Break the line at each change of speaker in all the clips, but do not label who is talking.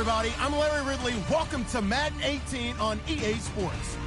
everybody. I'm Larry Ridley. Welcome to Madden 18 on EA Sports.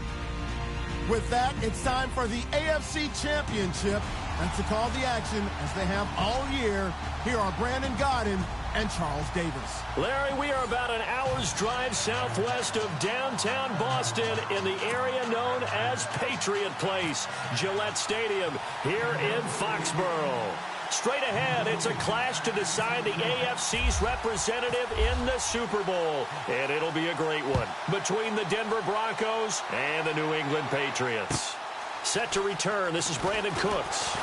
With that, it's time for the AFC Championship. And to call the action, as they have all year, here are Brandon Godden and Charles Davis.
Larry, we are about an hour's drive southwest of downtown Boston in the area known as Patriot Place, Gillette Stadium, here in Foxborough. Straight ahead, it's a clash to decide the AFC's representative in the Super Bowl. And it'll be a great one between the Denver Broncos and the New England Patriots. Set to return, this is Brandon Cooks.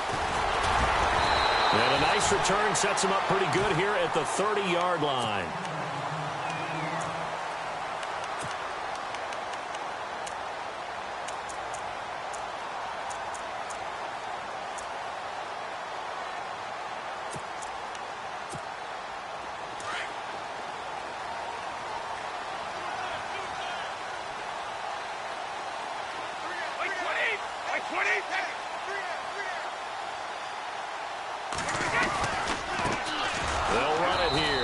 And a nice return sets him up pretty good here at the 30-yard line.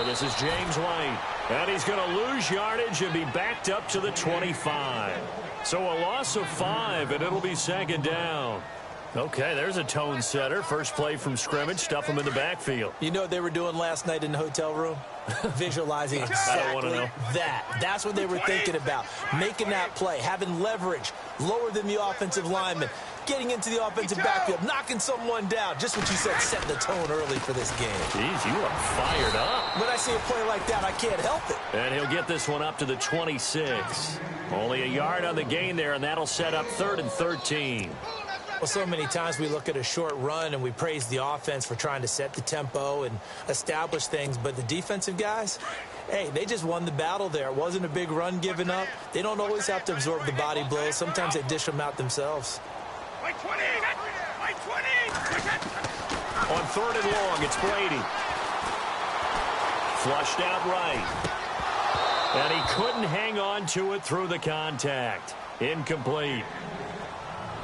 This is James White, and he's going to lose yardage and be backed up to the 25. So a loss of 5, and it'll be second down. Okay, there's a tone setter. First play from scrimmage, stuff him in the backfield.
You know what they were doing last night in the hotel room? Visualizing exactly that. That's what they were thinking about. Making that play, having leverage, lower than the offensive lineman, getting into the offensive backfield, knocking someone down. Just what you said, set the tone early for this game.
Jeez, you are fired up.
When I see a play like that, I can't help it.
And he'll get this one up to the 26. Only a yard on the gain there, and that'll set up 3rd and 13.
Well, so many times we look at a short run and we praise the offense for trying to set the tempo and establish things, but the defensive guys, hey, they just won the battle there. It wasn't a big run given up. They don't always have to absorb the body blows. Sometimes they dish them out themselves.
On 3rd and long, it's Brady. Flushed out right. And he couldn't hang on to it through the contact. Incomplete.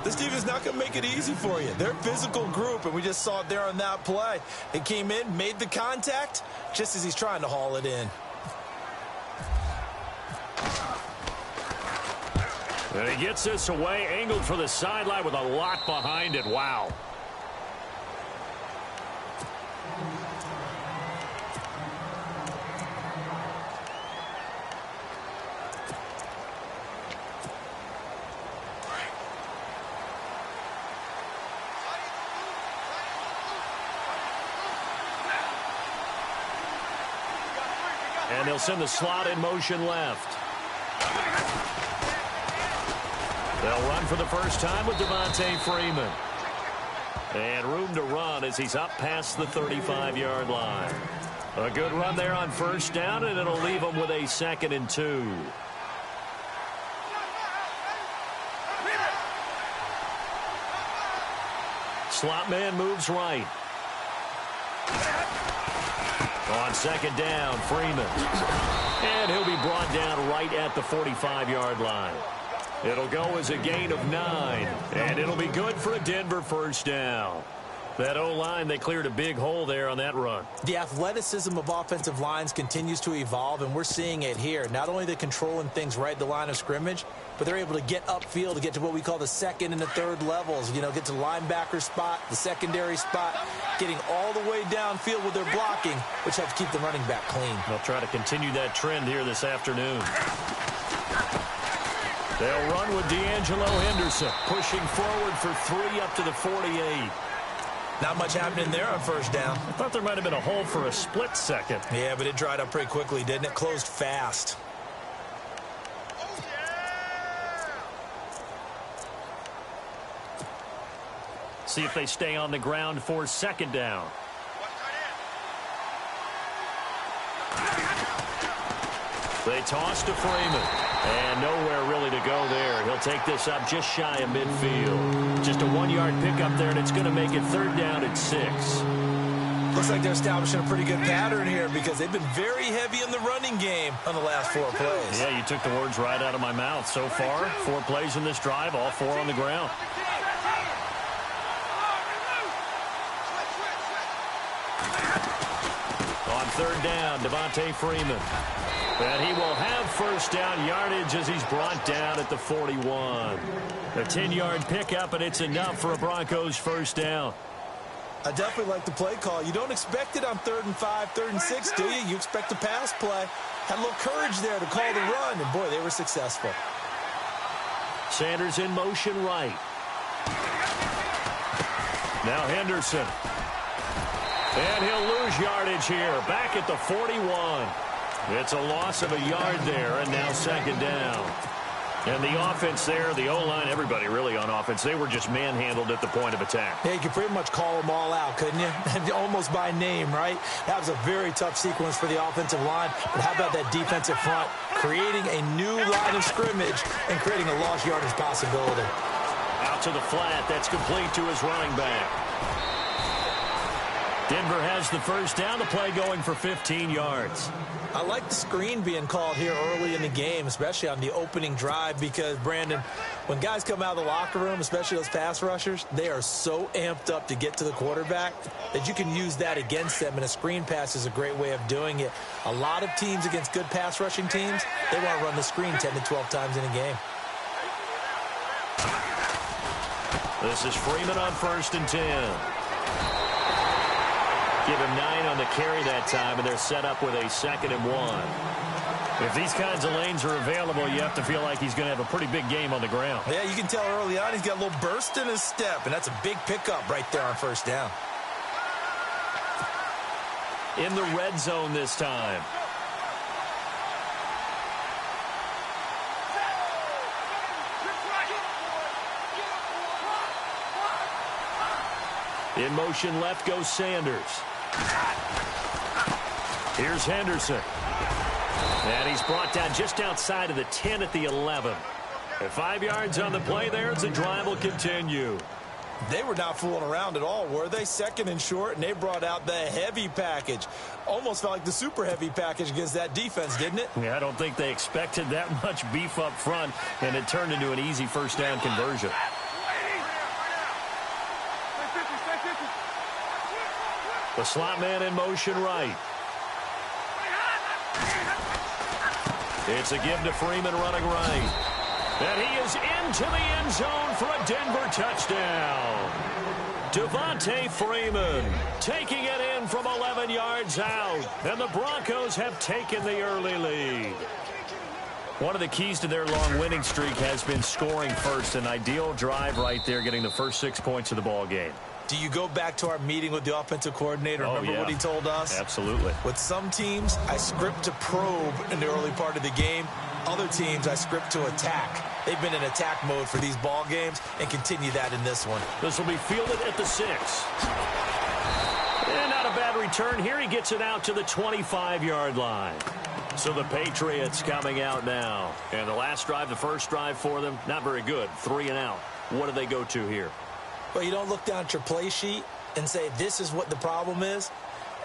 This defense not going to make it easy for you. They're a physical group, and we just saw it there on that play. He came in, made the contact, just as he's trying to haul it in.
And he gets this away, angled for the sideline with a lot behind it. Wow. And they'll send the slot in motion left. They'll run for the first time with Devontae Freeman. And room to run as he's up past the 35-yard line. A good run there on first down, and it'll leave him with a 2nd and 2. Slot man moves right. On 2nd down, Freeman. And he'll be brought down right at the 45-yard line. It'll go as a gain of 9, and it'll be good for a Denver first down. That O-line, they cleared a big hole there on that run.
The athleticism of offensive lines continues to evolve, and we're seeing it here. Not only they're controlling things right at the line of scrimmage, but they're able to get upfield to get to what we call the 2nd and the 3rd levels. You know, get to the linebacker spot, the secondary spot, getting all the way downfield with their blocking, which helps keep the running back clean.
They'll try to continue that trend here this afternoon. They'll run with D'Angelo Henderson, pushing forward for 3 up to the 48.
Not much happening there on first down.
I thought there might have been a hole for a split second.
Yeah, but it dried up pretty quickly, didn't it? Closed fast.
See if they stay on the ground for 2nd down. They toss to Freeman. And nowhere really to go there. He'll take this up just shy of midfield. Just a 1-yard pickup there, and it's going to make it 3rd down at 6.
Looks like they're establishing a pretty good pattern here because they've been very heavy in the running game on the last 4 plays.
Yeah, you took the words right out of my mouth. So far, 4 plays in this drive, all 4 on the ground. On third down. Devontae Freeman. And he will have first down yardage as he's brought down at the 41. A 10-yard pickup, and it's enough for a Broncos first down.
I definitely like the play call. You don't expect it on 3rd and 5, 3rd and 6, do you? You expect a pass play. Had a little courage there to call the run, and boy, they were successful.
Sanders in motion right. Now Henderson. And he'll lose yardage here. Back at the 41. It's a loss of a yard there, and now second down. And the offense there, the O-line, everybody really on offense, they were just manhandled at the point of attack.
Yeah, you could pretty much call them all out, couldn't you? Almost by name, right? That was a very tough sequence for the offensive line. But how about that defensive front creating a new line of scrimmage and creating a lost yardage possibility?
Out to the flat. That's complete to his running back. Denver has the first down. The play going for 15 yards.
I like the screen being called here early in the game, especially on the opening drive, because, Brandon, when guys come out of the locker room, especially those pass rushers, they are so amped up to get to the quarterback that you can use that against them, and a screen pass is a great way of doing it. A lot of teams against good pass rushing teams, they want to run the screen 10 to 12 times in a game.
This is Freeman on 1st and 10. Give him 9 on the carry that time, and they're set up with a 2nd and 1. If these kinds of lanes are available, you have to feel like he's going to have a pretty big game on the ground.
Yeah, you can tell early on he's got a little burst in his step, and that's a big pickup right there on first down.
In the red zone this time. In motion left goes Sanders. Here's Henderson. And he's brought down just outside of the 10 at the 11. At 5 yards on the play there, as the drive will continue.
They were not fooling around at all, were they? 2nd and short, and they brought out the heavy package. Almost felt like the super heavy package against that defense, didn't it?
Yeah, I don't think they expected that much beef up front, and it turned into an easy first down conversion. The slot man in motion right. It's a give to Freeman running right. And he is into the end zone for a Denver touchdown. Devontae Freeman taking it in from 11 yards out. And the Broncos have taken the early lead. One of the keys to their long winning streak has been scoring first. An ideal drive right there, getting the first 6 points of the ball game.
Do you go back to our meeting with the offensive coordinator? Remember what he told us?
Absolutely.
With some teams, I script to probe in the early part of the game. Other teams, I script to attack. They've been in attack mode for these ball games and continue that in this one.
This will be fielded at the 6. And not a bad return here. He gets it out to the 25-yard line. So the Patriots coming out now. And the last drive, the first drive for them, not very good. 3 and out. What do they go to here?
Well, you don't look down at your play sheet and say, this is what the problem is.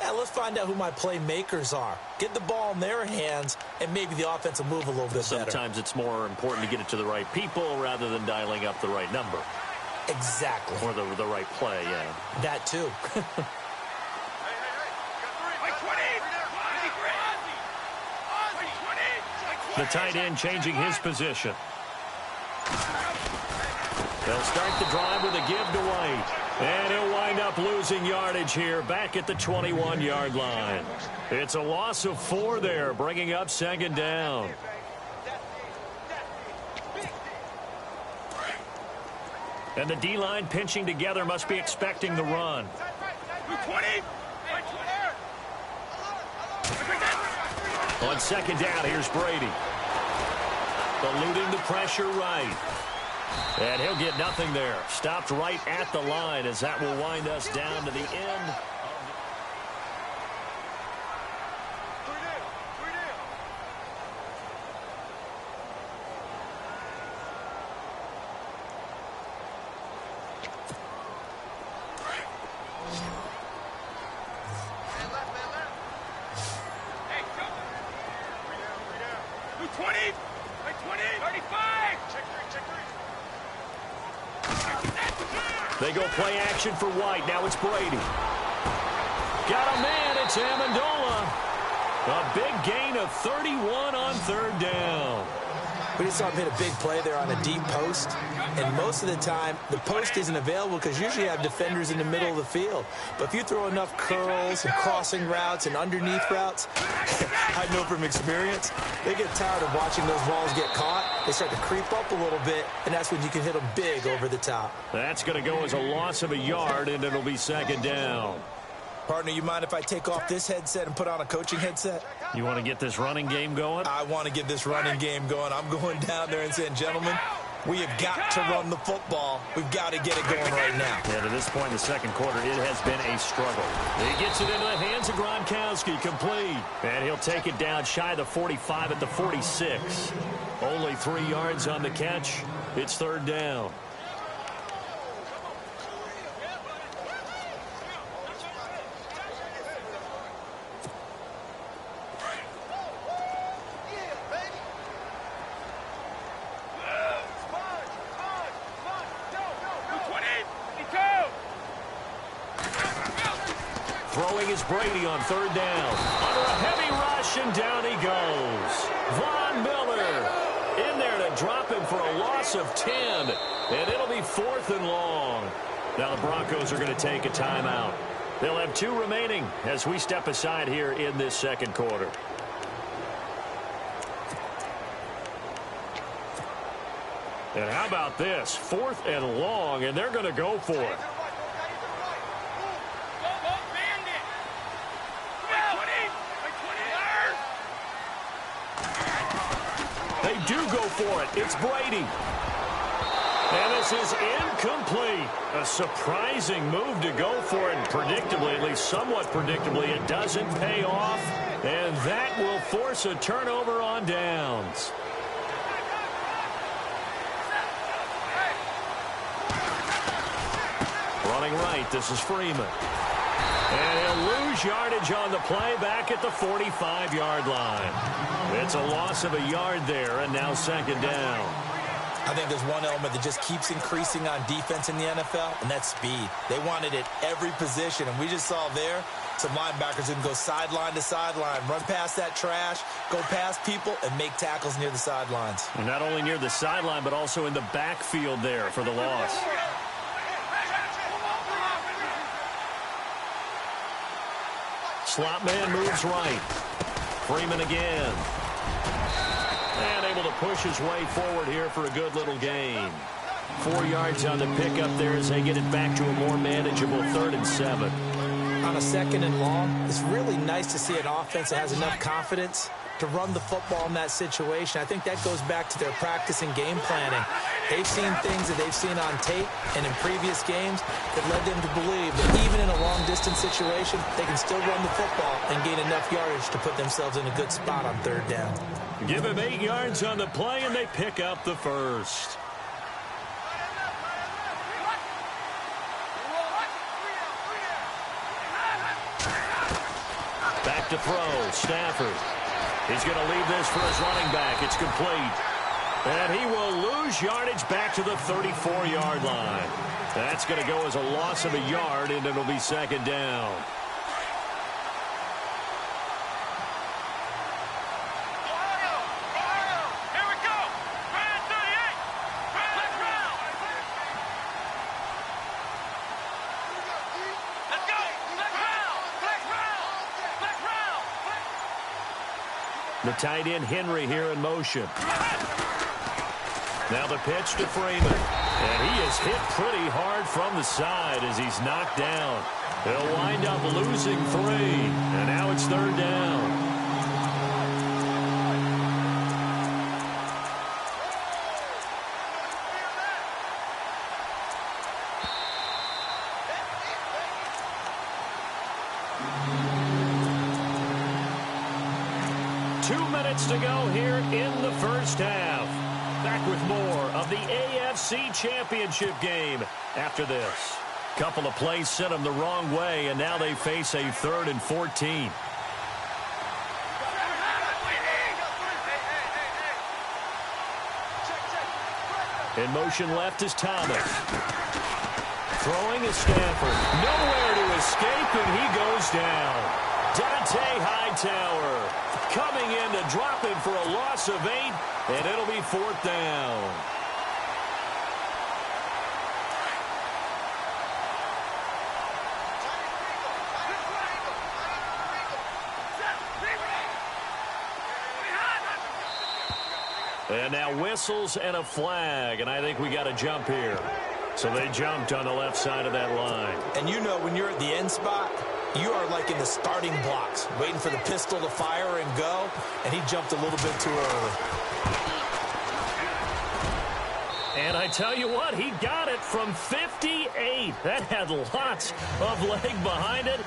Let's find out who my playmakers are. Get the ball in their hands, and maybe the offense will move a little bit better.
Sometimes it's more important to get it to the right people rather than dialing up the right number.
Exactly.
Or the right play, yeah.
That too.
The tight end changing his position. They'll start the drive with a give to White. And he'll wind up losing yardage here back at the 21-yard line. It's a loss of 4 there, bringing up 2nd down. And the D-line pinching together, must be expecting the run. On 2nd down, here's Brady. Eluding the pressure right. And he'll get nothing there. Stopped right at the line as that will wind us down to the end. They go play action for White. Now it's Brady. Got a man. It's Amendola. A big gain of 31 on third down.
We just saw him hit a big play there on a deep post. And most of the time, the post isn't available because usually you have defenders in the middle of the field. But if you throw enough curls and crossing routes and underneath routes, I know from experience, they get tired of watching those balls get caught. They start to creep up a little bit, and that's when you can hit them big over the top.
That's going to go as a loss of a yard, and it'll be second down.
Partner, you mind if I take off this headset and put on a coaching headset?
You want to get this running game going?
I want to get this running game going. I'm going down there and saying, gentlemen, we have got to run the football. We've got to get it going right now.
Yeah, to this point in the second quarter, it has been a struggle. He gets it into the hands of Gronkowski, complete. And he'll take it down shy of the 45 at the 46. Only 3 yards on the catch. It's third down. Throwing is Brady on third down. Under a heavy rush, and down he goes. Von Miller in there to drop him for a loss of 10. And it'll be 4th and long. Now the Broncos are going to take a timeout. They'll have 2 remaining as we step aside here in this second quarter. And how about this? 4th and long, and they're going to go for it. They do go for it. It's Brady. And this is incomplete. A surprising move to go for it. And predictably, at least somewhat predictably, it doesn't pay off. And that will force a turnover on downs. Running right, this is Freeman. And he'll lose yardage on the play back at the 45-yard line. It's a loss of a yard there, and now second down.
I think there's one element that just keeps increasing on defense in the NFL, and that's speed. They want it at every position, and we just saw there some linebackers who can go sideline to sideline, run past that trash, go past people, and make tackles near the sidelines.
And not only near the sideline, but also in the backfield there for the loss. Slot man moves right. Freeman again. And able to push his way forward here for a good little gain. 4 yards on the pickup there as they get it back to a more manageable 3rd and 7.
On a 2nd and long, it's really nice to see an offense that has enough confidence to run the football in that situation. I think that goes back to their practice and game planning. They've seen things that they've seen on tape and in previous games that led them to believe that even in a long-distance situation, they can still run the football and gain enough yardage to put themselves in a good spot on 3rd down.
Give him 8 yards on the play, and they pick up the first. Back to throw, Stafford. He's going to leave this for his running back. It's complete. And he will lose yardage back to the 34-yard line. That's going to go as a loss of a yard, and it'll be second down. The tight end Henry here in motion. Now the pitch to Freeman. And he is hit pretty hard from the side as he's knocked down. He'll wind up losing 3. And now it's 3rd down. To go here in the first half. Back with more of the AFC Championship game after this. Couple of plays sent them the wrong way, and now they face a 3rd and 14. In motion left is Thomas. Throwing is Stafford. Nowhere to escape, and he goes first down. Dante Hightower coming in to drop him for a loss of 8, and it'll be 4th down. And now whistles and a flag, and I think we got a jump here. So they jumped on the left side of that line.
And you know when you're at the end spot, you are like in the starting blocks, waiting for the pistol to fire and go, and he jumped a little bit too early.
And I tell you what, he got it from 58. That had lots of leg behind it.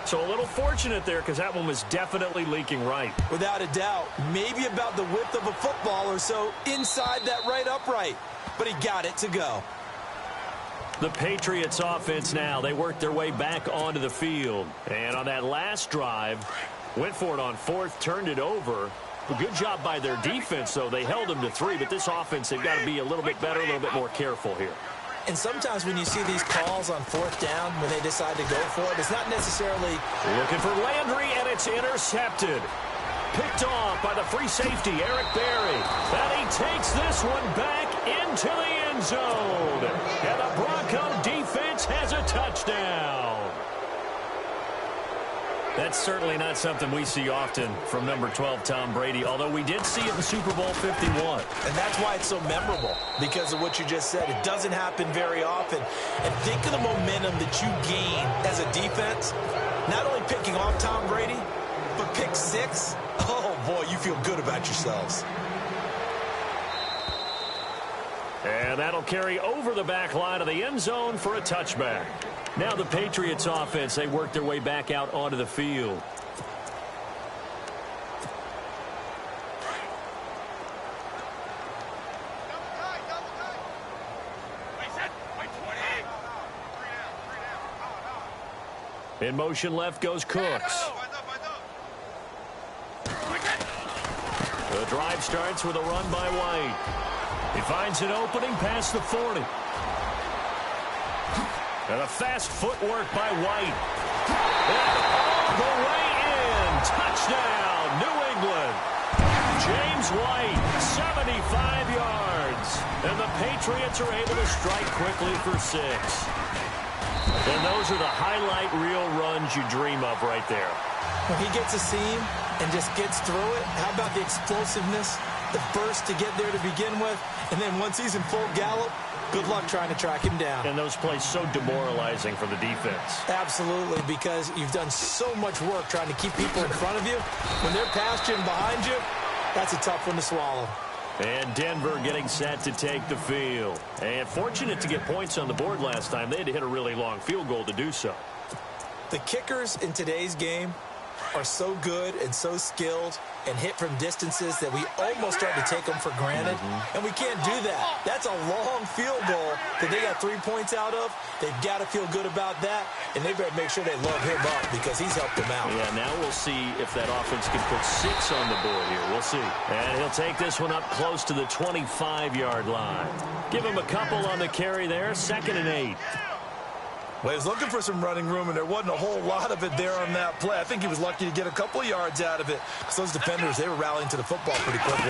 So a little fortunate there because that one was definitely leaking right.
Without a doubt, maybe about the width of a football or so inside that right upright. But he got it to go.
The Patriots offense now, they worked their way back onto the field. And on that last drive, went for it on 4th, turned it over. A good job by their defense, though. They held them to 3, but this offense, they've got to be a little bit better, a little bit more careful here.
And sometimes when you see these calls on 4th down, when they decide to go for it, it's not necessarily...
Looking for Landry, and it's intercepted. Picked off by the free safety, Eric Berry. And he takes this one back into the end zone. And the Bronco defense has a touchdown. That's certainly not something we see often from number 12, Tom Brady, although we did see it in Super Bowl 51.
And that's why it's so memorable, because of what you just said. It doesn't happen very often. And think of the momentum that you gain as a defense, not only picking off Tom Brady, but pick 6. Oh, boy, you feel good about yourselves.
And that'll carry over the back line of the end zone for a touchback. Now the Patriots offense, they work their way back out onto the field. In motion left goes Cooks. The drive starts with a run by White. He finds an opening past the 40. And a fast footwork by White. And all the way in. Touchdown, New England. James White, 75 yards. And the Patriots are able to strike quickly for 6. And those are the highlight reel runs you dream of right there.
When he gets a seam and just gets through it, how about the explosiveness, the burst to get there to begin with, and then once he's in full gallop, good luck trying to track him down.
And those plays so demoralizing for the defense.
Absolutely, because you've done so much work trying to keep people in front of you. When they're past you and behind you, that's a tough one to swallow.
And Denver getting set to take the field. And fortunate to get points on the board last time. They had to hit a really long field goal to do so.
The kickers in today's game are so good and so skilled and hit from distances that we almost start to take them for granted. And we can't do that. That's a long field goal that they got 3 points out of. They've got to feel good about that, and they better make sure they love him up because he's helped them out.
Yeah, now we'll see if that offense can put 6 on the board here. We'll see. And he'll take this one up close to the 25-yard line. Give him a couple on the carry there. 2nd and 8.
Well, he was looking for some running room, and there wasn't a whole lot of it there on that play. I think he was lucky to get a couple of yards out of it. Because those defenders, they were rallying to the football pretty quickly.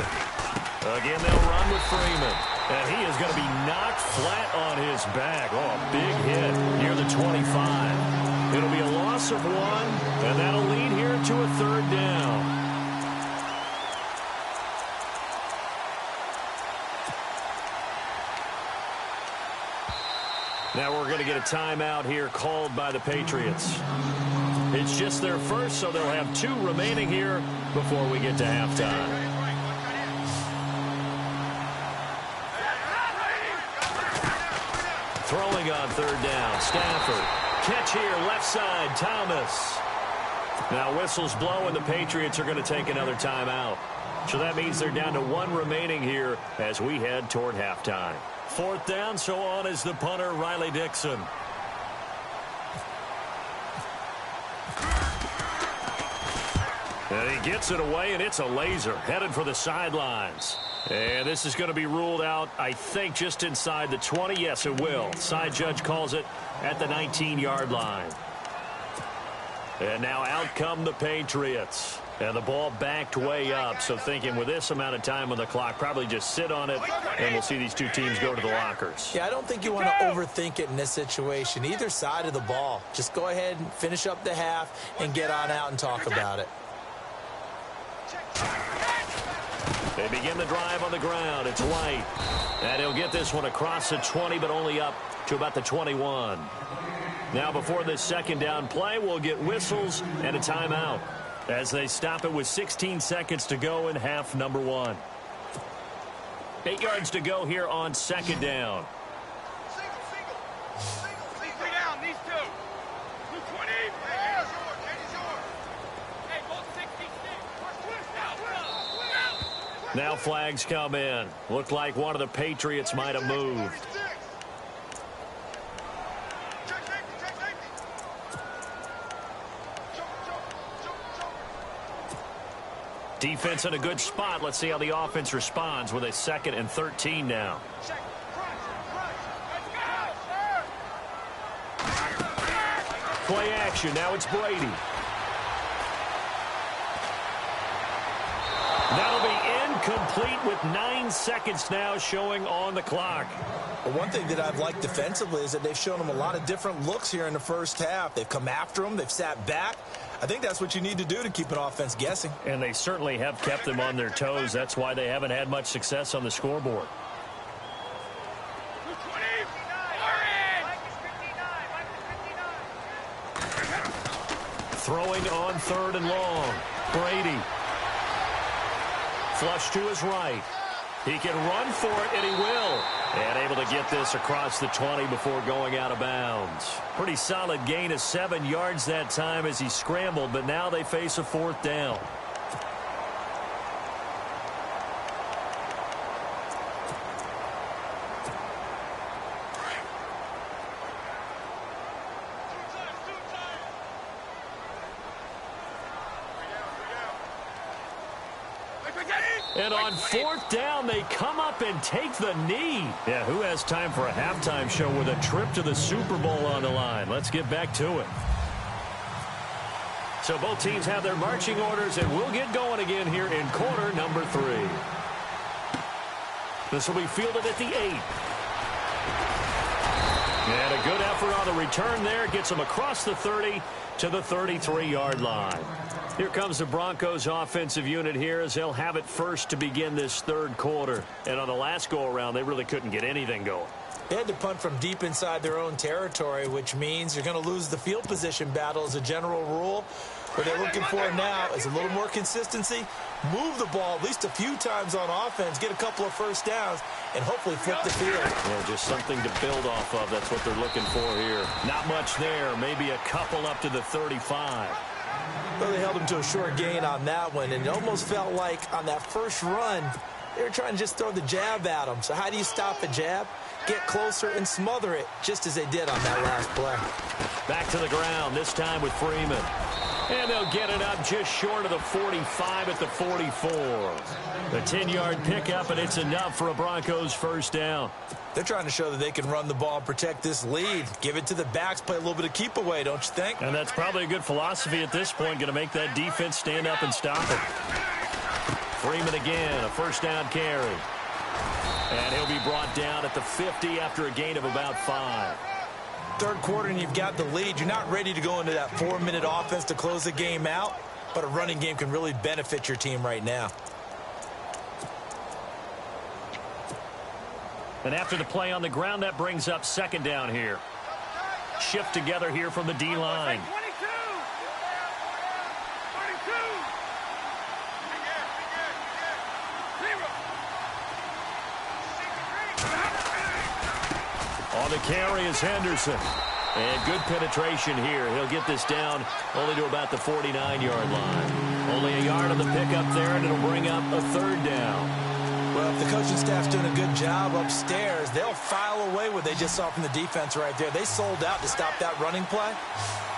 Again, they'll run with Freeman. And he is going to be knocked flat on his back. Oh, a big hit near the 25. It'll be a loss of 1, and that'll lead here to a 3rd down. Now we're going to get a timeout here called by the Patriots. It's just their first, so they'll have 2 remaining here before we get to halftime. Throwing on 3rd down, Stafford. Catch here, left side, Thomas. Now whistles blow, and the Patriots are going to take another timeout. So that means they're down to 1 remaining here as we head toward halftime. 4th down, so on is the punter, Riley Dixon. And he gets it away, and it's a laser headed for the sidelines. And this is going to be ruled out, I think, just inside the 20. Yes, it will. Side judge calls it at the 19-yard line. And now out come the Patriots. And the ball backed way up. So thinking with this amount of time on the clock, probably just sit on it, and we'll see these two teams go to the lockers.
Yeah, I don't think you want to overthink it in this situation. Either side of the ball. Just go ahead and finish up the half and get on out and talk about it.
They begin the drive on the ground. It's White. And he'll get this one across the 20, but only up to about the 21. Now before this second down play, we'll get whistles and a timeout as they stop it with 16 seconds to go in half number 1. 8 yards to go here on second down.
Single down, these two. 220. Hey, both 66.
Now flags come in. Looked like one of the Patriots might have moved. Defense in a good spot. Let's see how the offense responds with a 2nd and 13 now. Play action. Now it's Brady. That'll be incomplete with 9 seconds now showing on the clock.
Well, one thing that I've liked defensively is that they've shown them a lot of different looks here in the first half. They've come after them. They've sat back. I think that's what you need to do to keep an offense guessing.
And they certainly have kept them on their toes. That's why they haven't had much success on the scoreboard. Throwing on 3rd and long. Brady. Flush to his right. He can run for it, and he will. And able to get this across the 20 before going out of bounds. Pretty solid gain of 7 yards that time as he scrambled, but now they face a 4th down. And on 4th down, they come up and take the knee. Yeah, who has time for a halftime show with a trip to the Super Bowl on the line? Let's get back to it. So both teams have their marching orders, and we'll get going again here in quarter number 3. This will be fielded at the 8. And a good effort on the return there. Gets them across the 30 to the 33-yard line. Here comes the Broncos offensive unit here as they'll have it first to begin this 3rd quarter. And on the last go-around, they really couldn't get anything going.
They had to punt from deep inside their own territory, which means you're going to lose the field position battle as a general rule. What they're looking for now is a little more consistency, move the ball at least a few times on offense, get a couple of first downs, and hopefully flip the field.
Yeah, just something to build off of. That's what they're looking for here. Not much there. Maybe a couple up to the 35.
Well, they held him to a short gain on that one, and it almost felt like on that first run, they were trying to just throw the jab at him. So how do you stop a jab? Get closer and smother it, just as they did on that last play.
Back to the ground, this time with Freeman. And they'll get it up just short of the 45 at the 44. The 10-yard pickup, and it's enough for a Broncos first down.
They're trying to show that they can run the ball and protect this lead. Give it to the backs, play a little bit of keep away, don't you think?
And that's probably a good philosophy at this point, going to make that defense stand up and stop it. Freeman again, a first down carry. And he'll be brought down at the 50 after a gain of about 5.
3rd quarter and you've got the lead. You're not ready to go into that 4-minute offense to close the game out, but a running game can really benefit your team right now.
And after the play on the ground, that brings up 2nd down here. Shift together here from the D-line. On the carry is Henderson. And good penetration here. He'll get this down only to about the 49-yard line. Only a yard on the pickup there, and it'll bring up a 3rd down.
Well, if the coaching staff's doing a good job upstairs, they'll file away what they just saw from the defense right there. They sold out to stop that running play.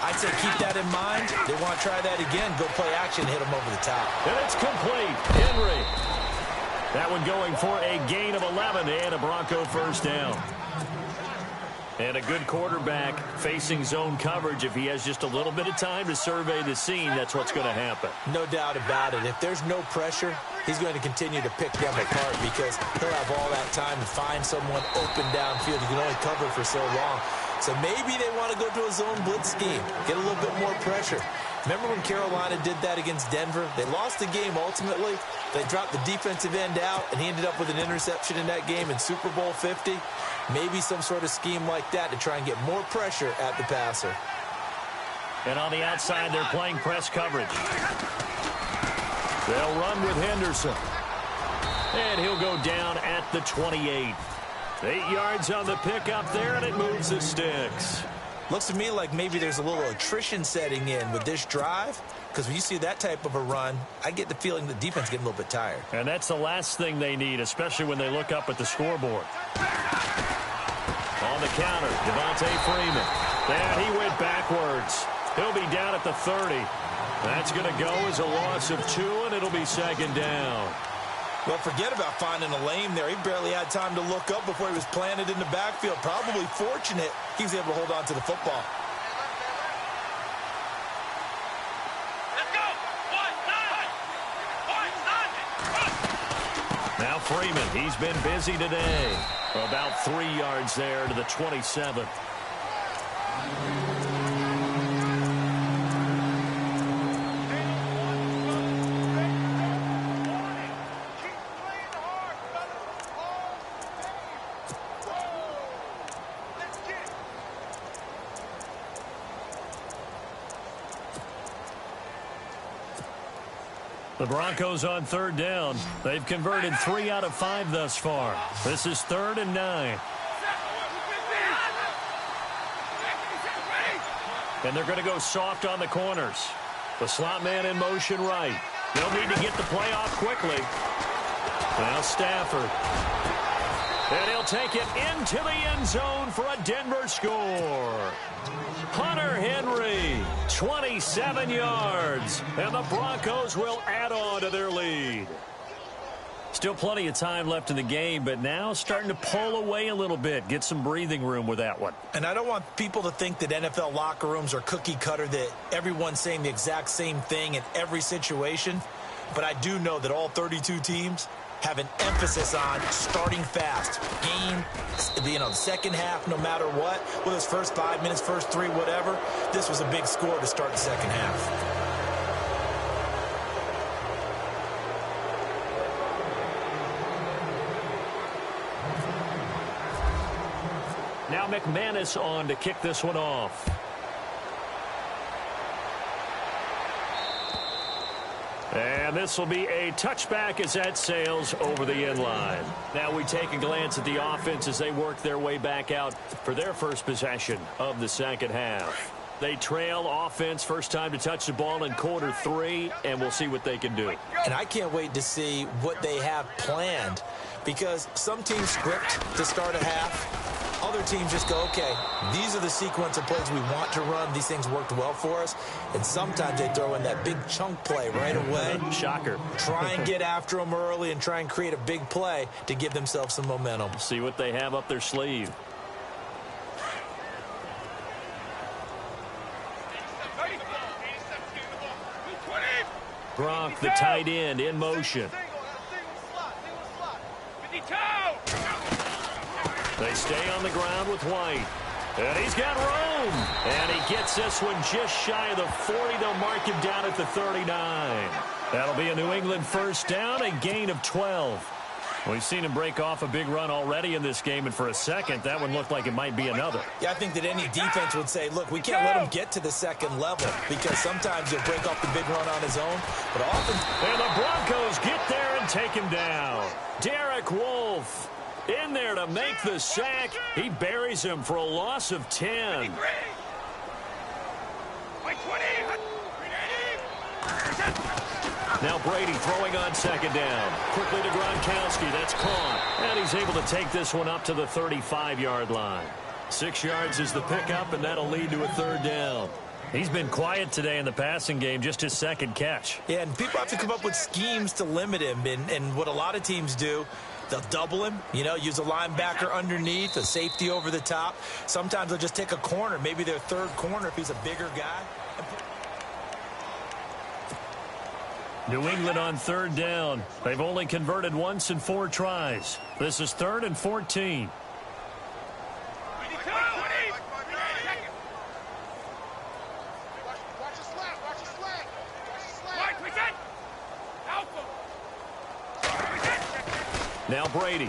I'd say keep that in mind. They want to try that again. Go play action, hit them over the top.
And it's complete. Henry. That one going for a gain of 11 and a Bronco first down. And a good quarterback facing zone coverage, if he has just a little bit of time to survey the scene, that's what's going to happen.
No doubt about it. If there's no pressure, he's going to continue to pick them apart because he'll have all that time to find someone open downfield. You can only cover for so long. So maybe they want to go to a zone blitz scheme, get a little bit more pressure. Remember when Carolina did that against Denver? They lost the game ultimately. They dropped the defensive end out, and he ended up with an interception in that game in Super Bowl 50. Maybe some sort of scheme like that to try and get more pressure at the passer.
And on the outside, they're playing press coverage. They'll run with Henderson. And he'll go down at the 28. 8 yards on the pickup there, and it moves the sticks.
Looks to me like maybe there's a little attrition setting in with this drive, because when you see that type of a run, I get the feeling the defense getting a little bit tired.
And that's the last thing they need, especially when they look up at the scoreboard. On the counter, Devontae Freeman. And he went backwards. He'll be down at the 30. That's going to go as a loss of 2, and it'll be second down.
Well, forget about finding a lane there. He barely had time to look up before he was planted in the backfield. Probably fortunate he was able to hold on to the football.
Let's go.
Now Freeman, he's been busy today. About 3 yards there to the 27. The Broncos on third down. They've converted 3 out of 5 thus far. This is 3rd and 9. And they're going to go soft on the corners. The slot man in motion right. They'll need to get the play off quickly. Now Stafford. And he'll take it into the end zone for a Denver score. Hunter Henry, 27 yards. And the Broncos will add on to their lead. Still plenty of time left in the game, but now starting to pull away a little bit. Get some breathing room with that one.
And I don't want people to think that NFL locker rooms are cookie cutter, that everyone's saying the exact same thing in every situation. But I do know that all 32 teams have an emphasis on starting fast. Game, the second half, no matter what. Whether it's first 5 minutes, first 3, whatever. This was a big score to start the second half.
Now McManus on to kick this one off. And this will be a touchback as that sails over the end line. Now we take a glance at the offense as they work their way back out for their first possession of the second half. They trail offense, first time to touch the ball in quarter 3, and we'll see what they can do.
And I can't wait to see what they have planned, because some teams script to start a half. Other teams just go, okay, these are the sequence of plays we want to run. These things worked well for us. And sometimes they throw in that big chunk play right away.
Shocker.
Try and get after them early and try and create a big play to give themselves some momentum.
See what they have up their sleeve. Gronk, the tight end, in motion. They stay on the ground with White. And he's got room. And he gets this one just shy of the 40. They'll mark him down at the 39. That'll be a New England first down, a gain of 12. We've seen him break off a big run already in this game, and for a second, that one looked like it might be another.
Yeah, I think that any defense would say, look, we can't let him get to the second level, because sometimes he'll break off the big run on his own, but often...
And the Broncos get there and take him down. Derek Wolfe in there to make the sack. He buries him for a loss of 10. Now Brady throwing on second down. Quickly to Gronkowski. That's caught. And he's able to take this one up to the 35-yard line. 6 yards is the pickup, and that'll lead to a third down. He's been quiet today in the passing game, just his second catch.
Yeah, and people have to come up with schemes to limit him. And what a lot of teams do They'll double him, use a linebacker underneath, a safety over the top. Sometimes they'll just take a corner, maybe their third corner if he's a bigger guy.
New England on third down. They've only converted once in 4 tries. This is 3rd and 14. Now Brady.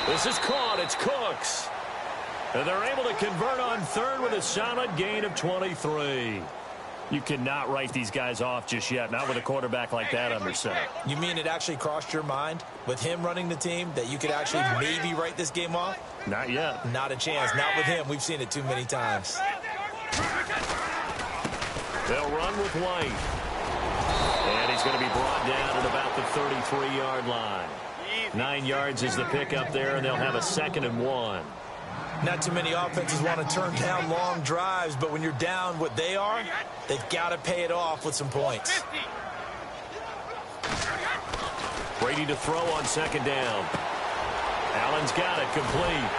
This is caught. It's Cooks. And they're able to convert on third with a solid gain of 23. You cannot write these guys off just yet, not with a quarterback like that under center.
You mean it actually crossed your mind with him running the team that you could actually maybe write this game off?
Not yet.
Not a chance. Not with him. We've seen it too many times.
They'll run with White. And he's going to be brought down at about the 33-yard line. 9 yards is the pickup there, and they'll have a 2nd and 1.
Not too many offenses want to turn down long drives, but when you're down what they are, they've got to pay it off with some points.
Brady to throw on 2nd down. Allen's got it, complete.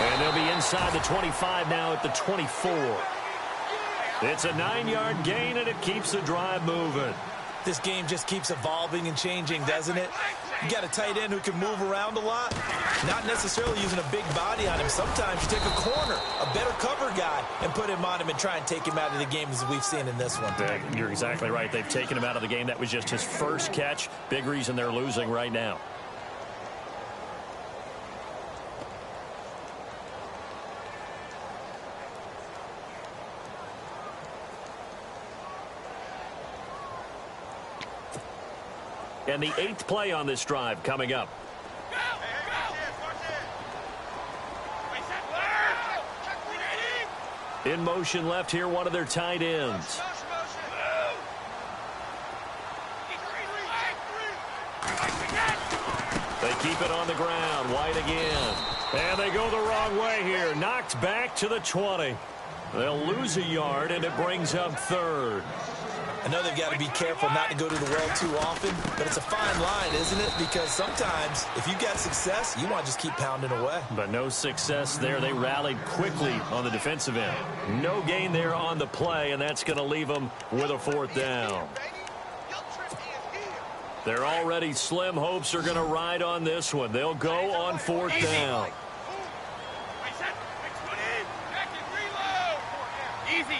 And they'll be inside the 25 now at the 24. It's a 9-yard gain, and it keeps the drive moving.
This game just keeps evolving and changing, doesn't it? You got a tight end who can move around a lot, not necessarily using a big body on him. Sometimes you take a corner, a better cover guy, and put him on him and try and take him out of the game as we've seen in this one.
You're exactly right. They've taken him out of the game. That was just his first catch. Big reason they're losing right now. And the 8th play on this drive coming up. In motion left here, one of their tight ends. They keep it on the ground. White again. And they go the wrong way here. Knocked back to the 20. They'll lose a yard, and it brings up 3rd.
I know they've got to be careful not to go to the well too often, but it's a fine line, isn't it? Because sometimes, if you've got success, you want to just keep pounding away.
But no success there. They rallied quickly on the defensive end. No gain there on the play, and that's going to leave them with a 4th down. Their already slim hopes are going to ride on this one. They'll go on 4th down.
Easy.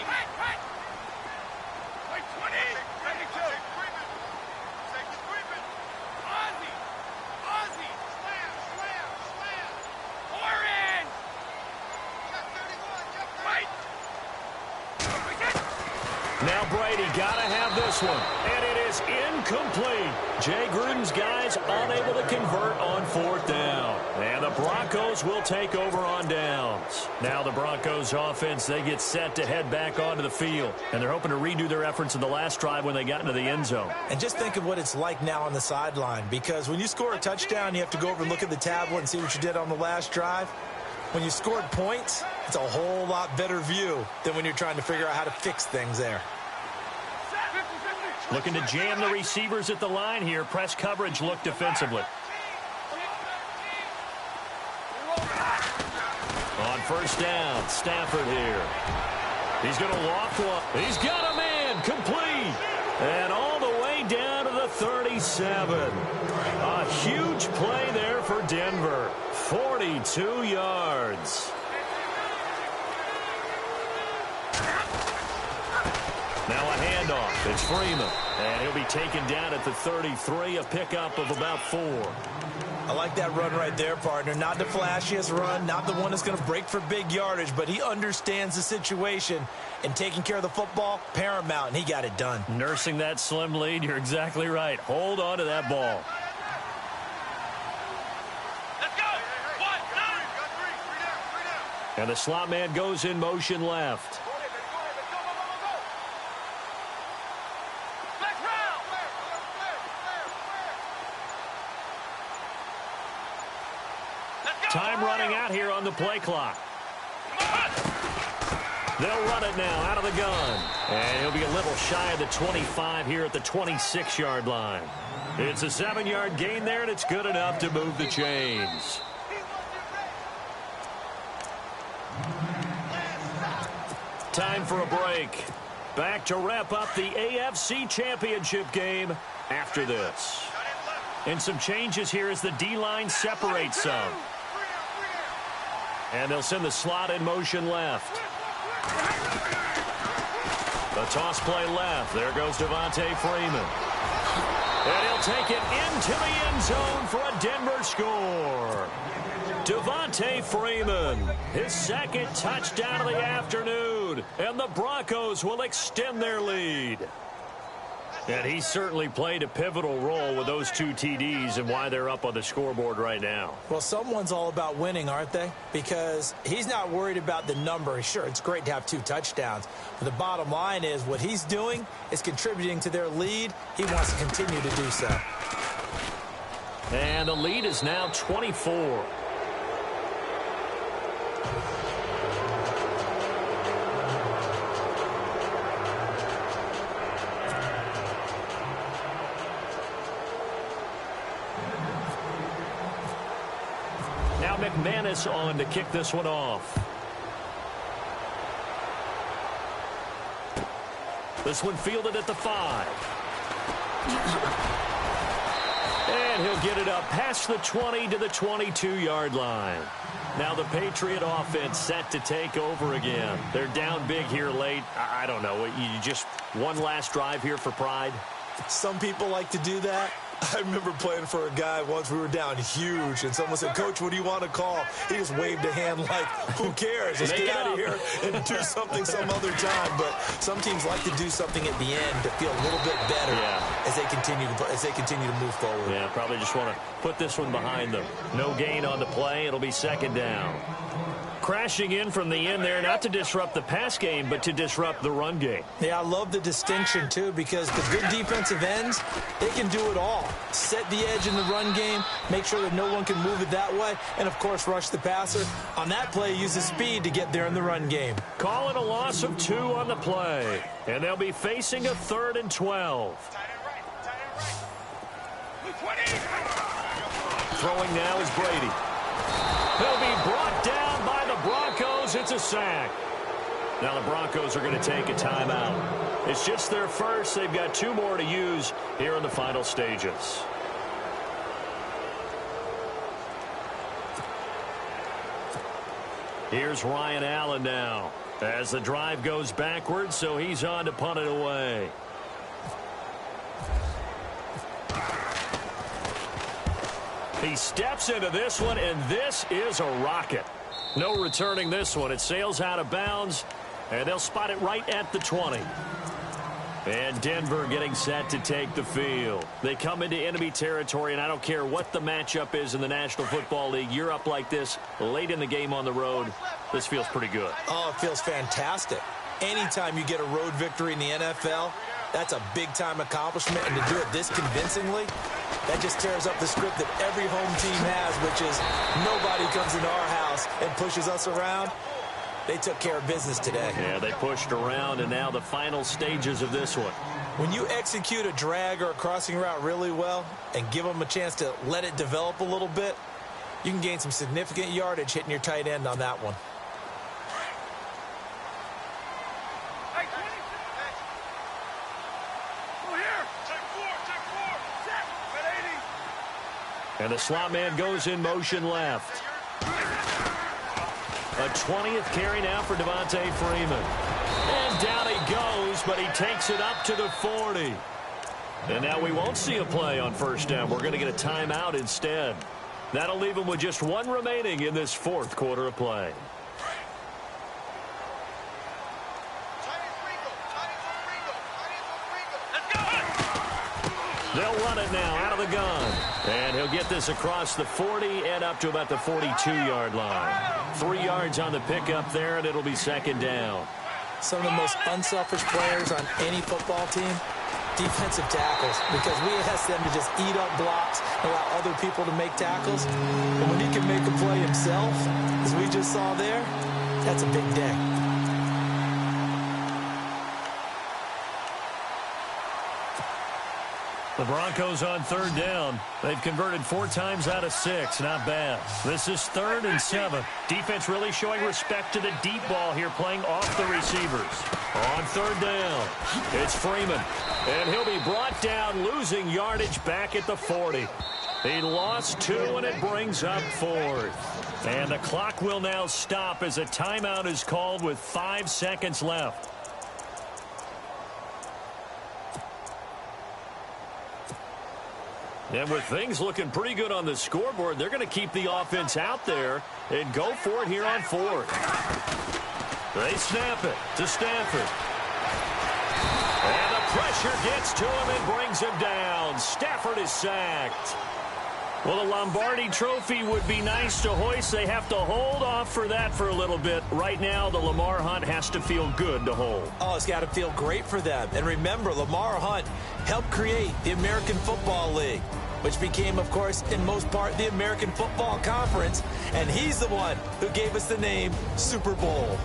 Now Brady got to have this one, and it is incomplete. Jay Gruden's guys unable to convert on 4th down. And the Broncos will take over on downs. Now the Broncos offense, they get set to head back onto the field. And they're hoping to redo their efforts in the last drive when they got into the end zone.
And just think of what it's like now on the sideline, because when you score a touchdown, you have to go over and look at the tablet and see what you did on the last drive. When you scored points, it's a whole lot better view than when you're trying to figure out how to fix things there.
Looking to jam the receivers at the line here. Press coverage look defensively. On 1st down, Stafford here. He's going to loft one. He's got a man, complete. And all the way down to the 37. A huge play there for Denver. 42 yards. Now a handoff. It's Freeman. And he'll be taken down at the 33, a pickup of about 4.
I like that run right there, partner. Not the flashiest run, not the one that's going to break for big yardage, but he understands the situation, and taking care of the football, paramount, and he got it done.
Nursing that slim lead, you're exactly right. Hold on to that ball.
Let's go.
And the slot man goes in motion left. Time running out here on the play clock. They'll run it now out of the gun. And he'll be a little shy of the 25 here at the 26-yard line. It's a 7-yard gain there, and it's good enough to move the chains. Time for a break. Back to wrap up the AFC Championship game after this. And some changes here as the D-line separates some. And they'll send the slot in motion left. The toss play left. There goes Devontae Freeman. And he'll take it into the end zone for a Denver score. Devontae Freeman, his second touchdown of the afternoon. And the Broncos will extend their lead. And he certainly played a pivotal role with those 2 TDs and why they're up on the scoreboard right now.
Well, someone's all about winning, aren't they? Because he's not worried about the number. Sure, it's great to have 2 touchdowns. But the bottom line is what he's doing is contributing to their lead. He wants to continue to do so.
And the lead is now 24. Now McManus on to kick this one off. This one fielded at the 5. And he'll get it up past the 20 to the 22-yard line. Now the Patriot offense set to take over again. They're down big here late. I don't know. You just one last drive here for pride?
Some people like to do that. I remember playing for a guy once. We were down huge, and someone said, "Coach, what do you want to call?" He just waved a hand like, who cares? Let's get out of here and do something some other time. But some teams like to do something at the end to feel a little bit better as they continue to move forward.
Yeah, probably just want to put this one behind them. No gain on the play. It'll be second down. Crashing in from the end there, not to disrupt the pass game, but to disrupt the run game.
Yeah, I love the distinction, too, because the good defensive ends, they can do it all. Set the edge in the run game, make sure that no one can move it that way, and, of course, rush the passer. On that play, use the speed to get there in the run game.
Call it a loss of 2 on the play, and they'll be facing a 3rd and 12. Throwing now is Brady. He'll be brought down by the Broncos. It's a sack. Now the Broncos are going to take a timeout. It's just their first. They've got 2 more to use here in the final stages. Here's Ryan Allen now as the drive goes backwards, so he's on to punt it away. He steps into this one, and this is a rocket. No returning this one. It sails out of bounds, and they'll spot it right at the 20. And Denver getting set to take the field. They come into enemy territory, and I don't care what the matchup is in the National Football League. You're up like this late in the game on the road. This feels pretty good.
Oh, it feels fantastic. Anytime you get a road victory in the NFL, that's a big-time accomplishment, and to do it this convincingly, that just tears up the script that every home team has, which is nobody comes into our house and pushes us around. They took care of business today.
Yeah, they pushed around, and now the final stages of this one.
When you execute a drag or a crossing route really well and give them a chance to let it develop a little bit, you can gain some significant yardage hitting your tight end on that one.
And the slot man goes in motion left. A 20th carry now for Devontae Freeman. And down he goes, but he takes it up to the 40. And now we won't see a play on first down. We're going to get a timeout instead. That'll leave him with just 1 remaining in this 4th quarter of play. They'll run it now out of the gun. And he'll get this across the 40 and up to about the 42-yard line. 3 yards on the pickup there, and it'll be second down.
Some of the most unselfish players on any football team, defensive tackles, because we ask them to just eat up blocks, allow other people to make tackles. And when he can make a play himself, as we just saw there, that's a big day.
The Broncos on 3rd down. They've converted 4 times out of 6. Not bad. This is 3rd and 7. Defense really showing respect to the deep ball here, playing off the receivers. On 3rd down, it's Freeman. And he'll be brought down, losing yardage back at the 40. He lost 2, and it brings up 4th. And the clock will now stop as a timeout is called with 5 seconds left. And with things looking pretty good on the scoreboard, they're going to keep the offense out there and go for it here on 4th. They snap it to Stafford. And the pressure gets to him and brings him down. Stafford is sacked. Well, the Lombardi Trophy would be nice to hoist. They have to hold off for that for a little bit. Right now, the Lamar Hunt has to feel good to hold.
Oh, it's got to feel great for them. And remember, Lamar Hunt helped create the American Football League, which became, of course, in most part, the American Football Conference. And he's the one who gave us the name Super Bowl.